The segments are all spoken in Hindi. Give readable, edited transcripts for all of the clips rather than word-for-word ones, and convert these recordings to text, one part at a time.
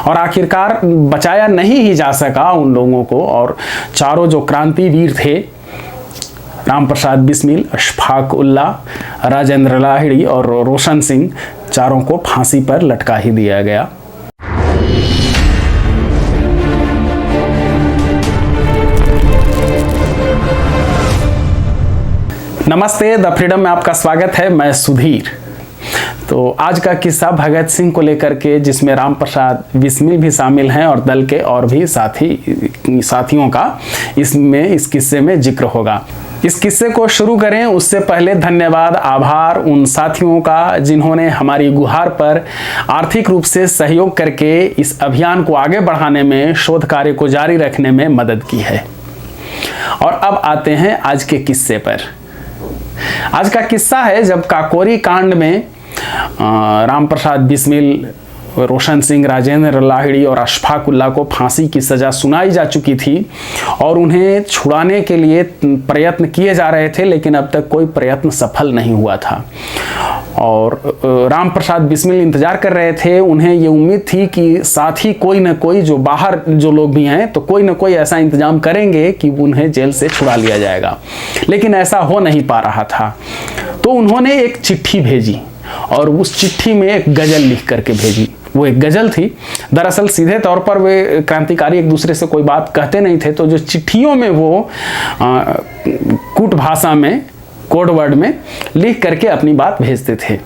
और आखिरकार बचाया नहीं ही जा सका उन लोगों को। और चारों जो क्रांतिवीर थे, राम प्रसाद बिस्मिल, अशफाक उल्लाह, राजेंद्र लाहिड़ी और रोशन सिंह, चारों को फांसी पर लटका ही दिया गया। नमस्ते, द फ्रीडम में आपका स्वागत है। मैं सुधीर। तो आज का किस्सा भगत सिंह को लेकर के, जिसमें राम प्रसाद बिस्मिल भी शामिल हैं और दल के और भी साथियों का इस किस्से में जिक्र होगा। इस किस्से को शुरू करें उससे पहले धन्यवाद, आभार उन साथियों का जिन्होंने हमारी गुहार पर आर्थिक रूप से सहयोग करके इस अभियान को आगे बढ़ाने में, शोध कार्य को जारी रखने में मदद की है। और अब आते हैं आज के किस्से पर। आज का किस्सा है जब काकोरी कांड में राम प्रसाद बिस्मिल, रोशन सिंह, राजेंद्र लाहिड़ी और अशफाक उल्लाह को फांसी की सज़ा सुनाई जा चुकी थी और उन्हें छुड़ाने के लिए प्रयत्न किए जा रहे थे, लेकिन अब तक कोई प्रयत्न सफल नहीं हुआ था। और राम प्रसाद बिस्मिल इंतज़ार कर रहे थे। उन्हें ये उम्मीद थी कि साथ ही कोई न कोई, जो बाहर जो लोग भी हैं, तो कोई न कोई ऐसा इंतजाम करेंगे कि उन्हें जेल से छुड़ा लिया जाएगा, लेकिन ऐसा हो नहीं पा रहा था। तो उन्होंने एक चिट्ठी भेजी और उस चिट्ठी में एक गज़ल लिख करके भेजी। वो एक गज़ल थी। दरअसल सीधे तौर पर वे क्रांतिकारी एक दूसरे से कोई बात कहते नहीं थे, तो जो चिट्ठियों में वो कूट भाषा में, कोड वर्ड में लिख करके अपनी बात भेजते थे।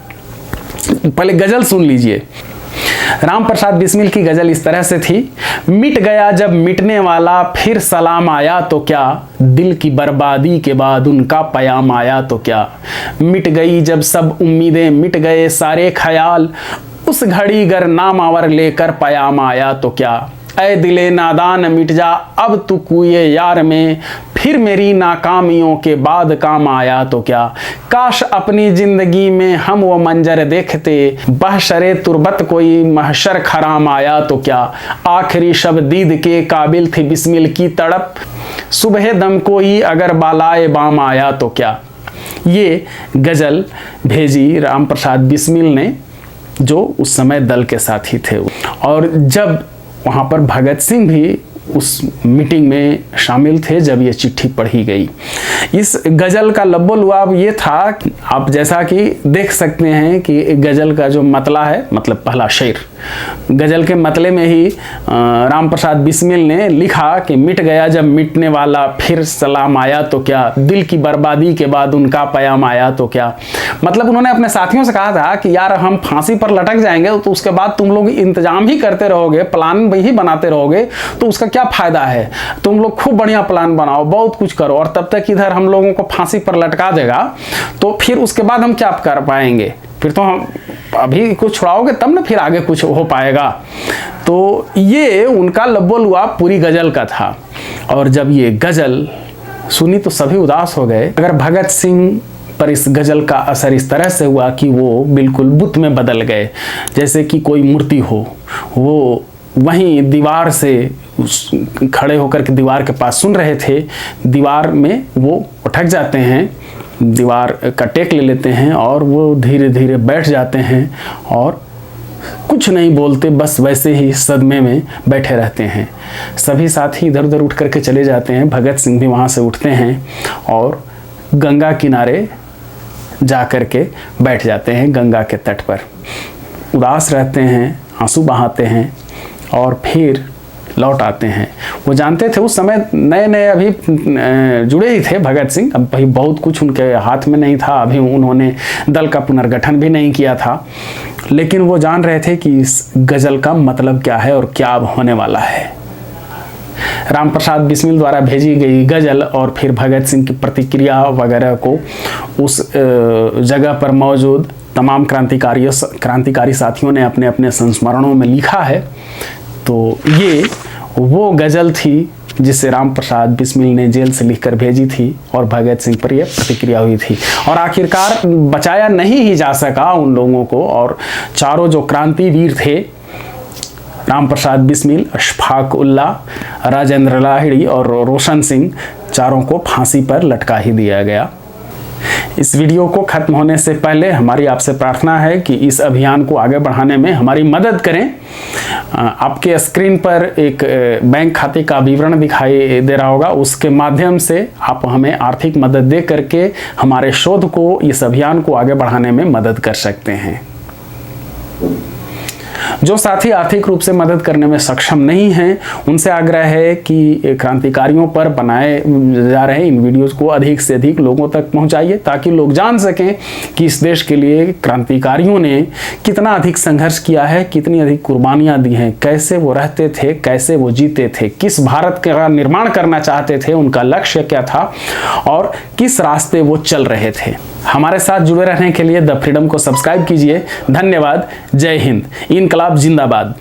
पहले गज़ल सुन लीजिए। राम प्रसाद बिस्मिल की गज़ल इस तरह से थी। मिट गया जब मिटने वाला, फिर सलाम आया तो क्या, दिल की बर्बादी के बाद उनका पयाम आया तो क्या। मिट गई जब सब उम्मीदें, मिट गए सारे ख्याल, उस घड़ी गर नामावर लेकर पयाम आया तो क्या। ऐ दिले नादान मिट जा अब तू कुए यार में, फिर मेरी नाकामियों के बाद काम आया तो क्या। काश अपनी जिंदगी में हम वो मंजर देखते, बहशरे तुरबत कोई महशर खराम आया तो क्या। आखिरी शब दीद के काबिल थी बिस्मिल की तड़प, सुबह दम कोई अगर बालाए बाम आया तो क्या। ये गज़ल भेजी राम प्रसाद बिस्मिल ने, जो उस समय दल के साथी थे। और जब वहाँ पर भगत सिंह भी उस मीटिंग में शामिल थे जब ये चिट्ठी पढ़ी गई। इस गज़ल का लब्बो लुआब ये था, आप जैसा कि देख सकते हैं कि गज़ल का जो मतला है, मतलब पहला शेर, गज़ल के मतले में ही राम प्रसाद बिस्मिल ने लिखा कि मिट गया जब मिटने वाला, फिर सलाम आया तो क्या, दिल की बर्बादी के बाद उनका पयाम आया तो क्या। मतलब उन्होंने अपने साथियों से कहा था कि यार हम फांसी पर लटक जाएंगे तो उसके बाद तुम लोग इंतजाम ही करते रहोगे, प्लान ही बनाते रहोगे, तो उसका क्या फ़ायदा है। तुम लोग खूब बढ़िया प्लान बनाओ, बहुत कुछ करो, और तब तक इधर हम लोगों को फांसी पर लटका देगा, तो फिर उसके बाद हम क्या कर पाएंगे। फिर तो हम अभी कुछ छुड़ाओगे तब ना फिर आगे कुछ हो पाएगा। तो ये उनका लब्बो लुआब पूरी गज़ल का था। और जब ये गज़ल सुनी तो सभी उदास हो गए। अगर भगत सिंह पर इस गज़ल का असर इस तरह से हुआ कि वो बिल्कुल बुत में बदल गए, जैसे कि कोई मूर्ति हो। वो वहीं दीवार से खड़े होकर के दीवार के पास सुन रहे थे, दीवार में वो उठक जाते हैं, दीवार का टेक ले लेते हैं और वो धीरे धीरे बैठ जाते हैं और कुछ नहीं बोलते, बस वैसे ही सदमे में बैठे रहते हैं। सभी साथी इधर उधर उठ करके चले जाते हैं। भगत सिंह भी वहाँ से उठते हैं और गंगा किनारे जा कर के बैठ जाते हैं, गंगा के तट पर उदास रहते हैं, आंसू बहाते हैं और फिर लौट आते हैं। वो जानते थे, उस समय नए नए अभी जुड़े ही थे भगत सिंह, अब भाई बहुत कुछ उनके हाथ में नहीं था, अभी उन्होंने दल का पुनर्गठन भी नहीं किया था, लेकिन वो जान रहे थे कि इस गज़ल का मतलब क्या है और क्या अब होने वाला है। राम प्रसाद बिस्मिल द्वारा भेजी गई गज़ल और फिर भगत सिंह की प्रतिक्रिया वगैरह को उस जगह पर मौजूद तमाम क्रांतिकारी साथियों ने अपने अपने संस्मरणों में लिखा है। तो ये वो गज़ल थी जिसे राम प्रसाद बिस्मिल ने जेल से लिखकर भेजी थी और भगत सिंह पर यह प्रतिक्रिया हुई थी। और आखिरकार बचाया नहीं ही जा सका उन लोगों को। और चारों जो क्रांतिवीर थे, राम प्रसाद बिस्मिल, अशफाक उल्लाह, राजेंद्र लाहिड़ी और रोशन सिंह, चारों को फांसी पर लटका ही दिया गया। इस वीडियो को खत्म होने से पहले हमारी आपसे प्रार्थना है कि इस अभियान को आगे बढ़ाने में हमारी मदद करें। आपके स्क्रीन पर एक बैंक खाते का विवरण दिखाई दे रहा होगा, उसके माध्यम से आप हमें आर्थिक मदद दे करके हमारे शोध को, इस अभियान को आगे बढ़ाने में मदद कर सकते हैं। जो साथी आर्थिक रूप से मदद करने में सक्षम नहीं हैं, उनसे आग्रह है कि क्रांतिकारियों पर बनाए जा रहे इन वीडियोस को अधिक से अधिक लोगों तक पहुंचाइए, ताकि लोग जान सकें कि इस देश के लिए क्रांतिकारियों ने कितना अधिक संघर्ष किया है, कितनी अधिक कुर्बानियां दी हैं, कैसे वो रहते थे, कैसे वो जीते थे, किस भारत का निर्माण करना चाहते थे, उनका लक्ष्य क्या था और किस रास्ते वो चल रहे थे। हमारे साथ जुड़े रहने के लिए द फ्रीडम को सब्सक्राइब कीजिए। धन्यवाद। जय हिंद। इनकलाब जिंदाबाद।